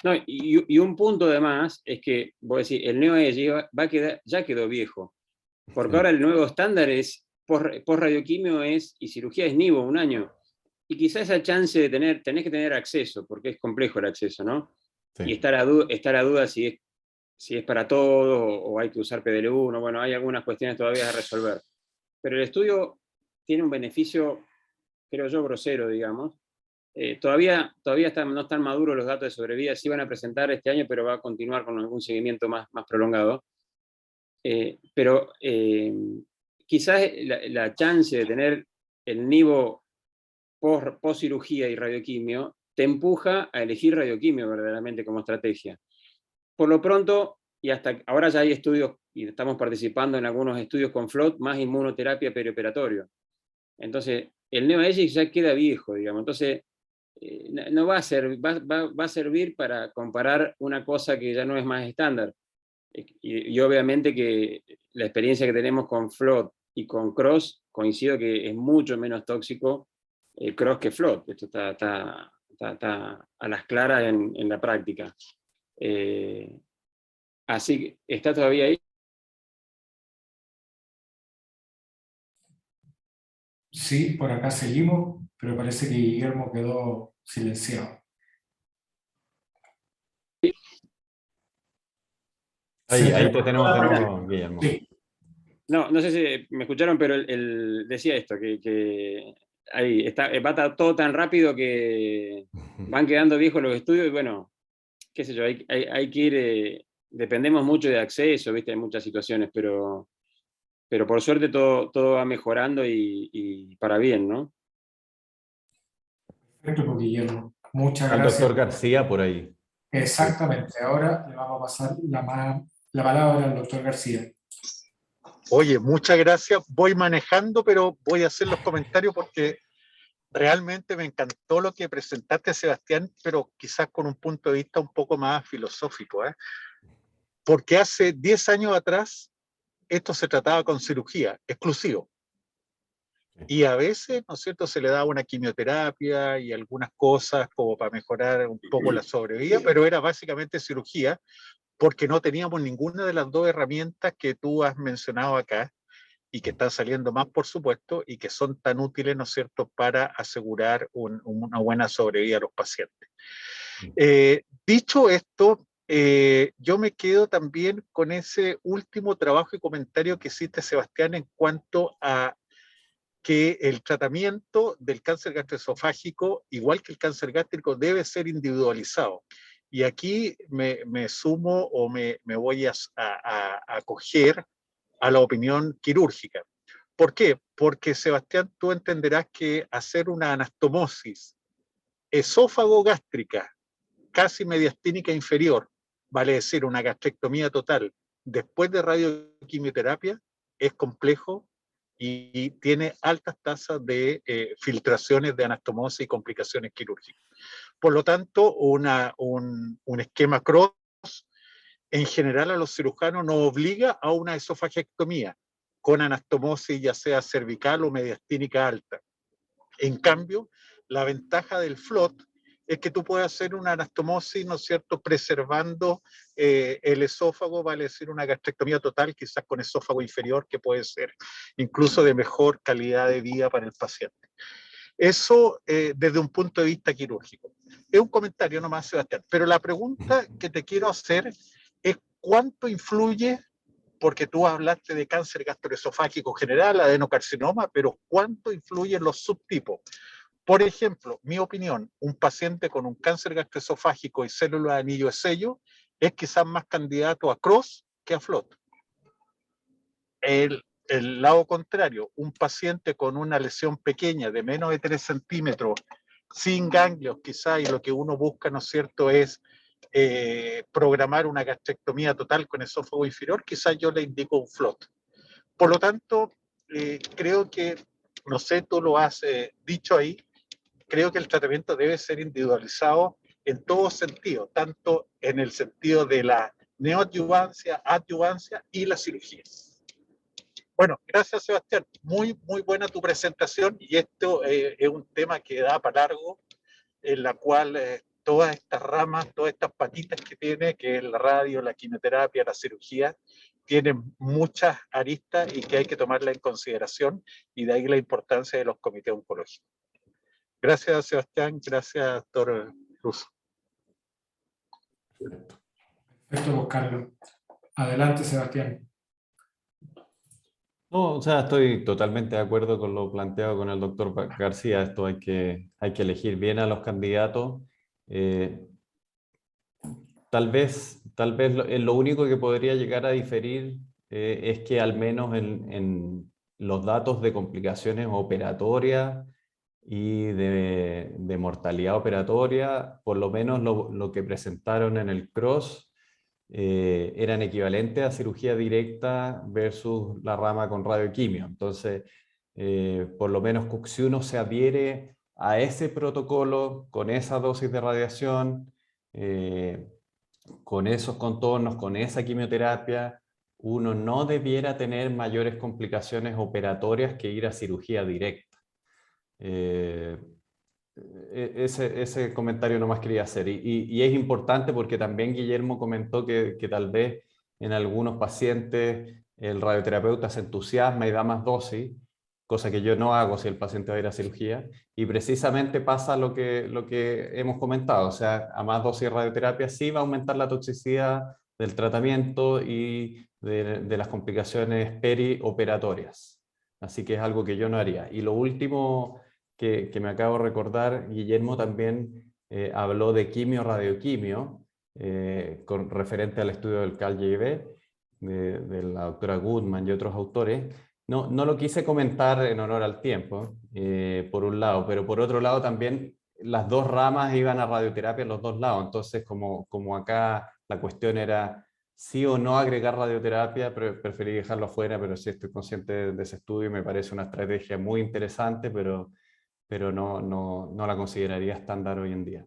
No, y un punto además es que, vos decís, el neo-EGI ya quedó viejo, porque Sí. ahora el nuevo estándar es post-radioquimio y cirugía es NIVO, 1 año. Y quizá esa chance de tenés que tener acceso, porque es complejo el acceso, ¿no? Sí. Y estar a duda si es para todo o hay que usar PDL1, bueno, hay algunas cuestiones todavía a resolver. Pero el estudio tiene un beneficio, creo yo, grosero, digamos. Todavía no están maduros los datos de sobrevida, sí van a presentar este año, pero va a continuar con algún seguimiento más prolongado. Pero quizás la chance de tener el NIVO post cirugía y radioquimio te empuja a elegir radioquimio verdaderamente como estrategia. Por lo pronto, y hasta ahora ya hay estudios, y estamos participando en algunos estudios con FLOT, más inmunoterapia perioperatorio. Entonces, el NeoEGIX ya queda viejo, digamos. Entonces, no va a servir para comparar una cosa que ya no es más estándar. Y obviamente que la experiencia que tenemos con FLOT y con CROSS, coincido que es mucho menos tóxico CROSS que FLOT. Esto está a las claras en la práctica. Así que, ¿está todavía ahí? Sí, por acá seguimos, pero parece que Guillermo quedó silenciado. Ahí te tenemos de nuevo, Guillermo. Sí. No sé si me escucharon, pero decía esto, que ahí va todo tan rápido que van quedando viejos los estudios y bueno, qué sé yo, hay que ir, dependemos mucho de acceso, ¿viste? Hay muchas situaciones, pero por suerte todo va mejorando y para bien, ¿no? Perfecto, pues, Guillermo. Muchas Al gracias. doctor García por ahí. Exactamente. Ahora le vamos a pasar la palabra al doctor García. Oye, muchas gracias. Voy manejando, pero voy a hacer los comentarios porque realmente me encantó lo que presentaste, Sebastián, pero quizás con un punto de vista un poco más filosófico, ¿eh? Porque hace 10 años atrás esto se trataba con cirugía, exclusivo. Y a veces, ¿no es cierto?, se le daba una quimioterapia y algunas cosas como para mejorar un poco la sobrevida, pero era básicamente cirugía porque no teníamos ninguna de las dos herramientas que tú has mencionado acá y que están saliendo más, por supuesto, y que son tan útiles, ¿no es cierto?, para asegurar una buena sobrevida a los pacientes. Dicho esto, yo me quedo también con ese último trabajo y comentario que hiciste, Sebastián, en cuanto a que el tratamiento del cáncer gastroesofágico, igual que el cáncer gástrico, debe ser individualizado. Y aquí me sumo o me voy a acoger a la opinión quirúrgica. ¿Por qué? Porque, Sebastián, tú entenderás que hacer una anastomosis esófago-gástrica, casi mediastínica inferior, vale decir, una gastrectomía total, después de radioquimioterapia, es complejo y tiene altas tasas de filtraciones de anastomosis y complicaciones quirúrgicas. Por lo tanto, un esquema CROSS en general a los cirujanos nos obliga a una esofagiectomía con anastomosis ya sea cervical o mediastínica alta. En cambio, la ventaja del FLOT es que tú puedes hacer una anastomosis, ¿no es cierto?, preservando el esófago, vale decir una gastrectomía total, quizás con esófago inferior, que puede ser incluso de mejor calidad de vida para el paciente. Eso desde un punto de vista quirúrgico. Es un comentario nomás, Sebastián, pero la pregunta que te quiero hacer es cuánto influye, porque tú hablaste de cáncer gastroesofágico general, adenocarcinoma, pero cuánto influyen los subtipos. Por ejemplo, mi opinión, un paciente con un cáncer gastroesofágico y células de anillo de sello es quizás más candidato a CROSS que a FLOT. El lado contrario, un paciente con una lesión pequeña de menos de 3 centímetros, sin ganglios quizás, y lo que uno busca, ¿no es cierto?, es programar una gastrectomía total con esófago inferior, quizás yo le indico un FLOT. Por lo tanto, creo que, no sé, tú lo has dicho ahí, creo que el tratamiento debe ser individualizado en todo sentido, tanto en el sentido de la neoadyuvancia, adyuvancia y la cirugía. Bueno, gracias Sebastián. Muy, muy buena tu presentación y esto es un tema que da para largo, en la cual todas estas ramas, todas estas patitas que tiene, que es la radio, la quimioterapia, la cirugía, tienen muchas aristas y que hay que tomarla en consideración, y de ahí la importancia de los comités oncológicos. Gracias Sebastián, gracias doctor Cruz. Perfecto, pues, Carlos. Adelante, Sebastián. No, o sea, estoy totalmente de acuerdo con lo planteado con el doctor García. Esto hay que elegir bien a los candidatos. Tal vez lo único que podría llegar a diferir es que al menos en los datos de complicaciones operatorias y de mortalidad operatoria, por lo menos lo que presentaron en el CROSS, eran equivalentes a cirugía directa versus la rama con radioquimio. Entonces, por lo menos si uno se adhiere a ese protocolo, con esa dosis de radiación, con esos contornos, con esa quimioterapia, uno no debiera tener mayores complicaciones operatorias que ir a cirugía directa. Ese comentario nomás quería hacer. Y es importante porque también Guillermo comentó que tal vez en algunos pacientes el radioterapeuta se entusiasma y da más dosis, cosa que yo no hago si el paciente va a ir a cirugía, y precisamente pasa lo que hemos comentado, o sea, a más dosis de radioterapia sí va a aumentar la toxicidad del tratamiento y de las complicaciones perioperatorias. Así que es algo que yo no haría. Y lo último que me acabo de recordar, Guillermo también habló de quimio-radioquimio, con referente al estudio del CAL-YIB, de la doctora Goodman y otros autores. No lo quise comentar en honor al tiempo, por un lado, pero por otro lado también las dos ramas iban a radioterapia en los dos lados. Entonces, como acá la cuestión era sí o no agregar radioterapia, preferí dejarlo fuera, pero sí estoy consciente de ese estudio y me parece una estrategia muy interesante, pero no la consideraría estándar hoy en día.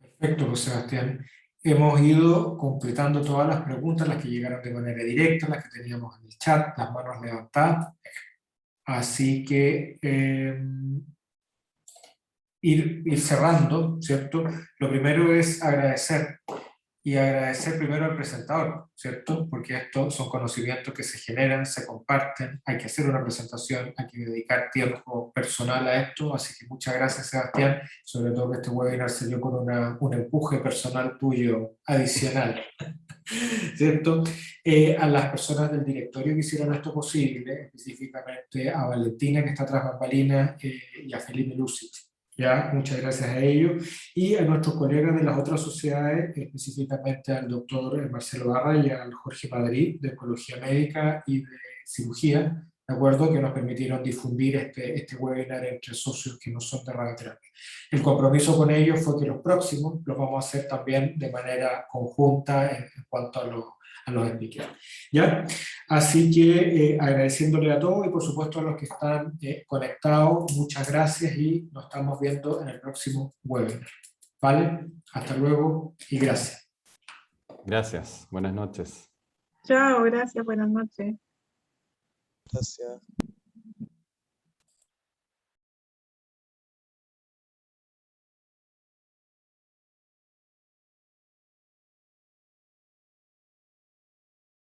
Perfecto, pues, Sebastián. Hemos ido completando todas las preguntas, las que llegaron de manera directa, las que teníamos en el chat, las manos levantadas. Así que ir cerrando, ¿cierto? Lo primero es agradecer. Y agradecer primero al presentador, ¿cierto? Porque estos son conocimientos que se generan, se comparten, hay que hacer una presentación, hay que dedicar tiempo personal a esto, así que muchas gracias Sebastián, sobre todo que este webinar se dio con un empuje personal tuyo adicional, ¿cierto? A las personas del directorio que hicieron esto posible, específicamente a Valentina que está tras bambalinas y a Felipe Lucic. Ya, muchas gracias a ellos y a nuestros colegas de las otras sociedades, específicamente al doctor Marcelo Barra y al Jorge Madrid de Oncología Médica y de Cirugía, ¿de acuerdo? Que nos permitieron difundir este webinar entre socios que no son de radioterapia. El compromiso con ellos fue que los próximos los vamos a hacer también de manera conjunta en cuanto a los speakers, ¿ya? Así que agradeciéndole a todos y por supuesto a los que están conectados, muchas gracias y nos estamos viendo en el próximo webinar. ¿Vale? Hasta luego y gracias. Gracias, buenas noches. Chao, gracias, buenas noches. Gracias.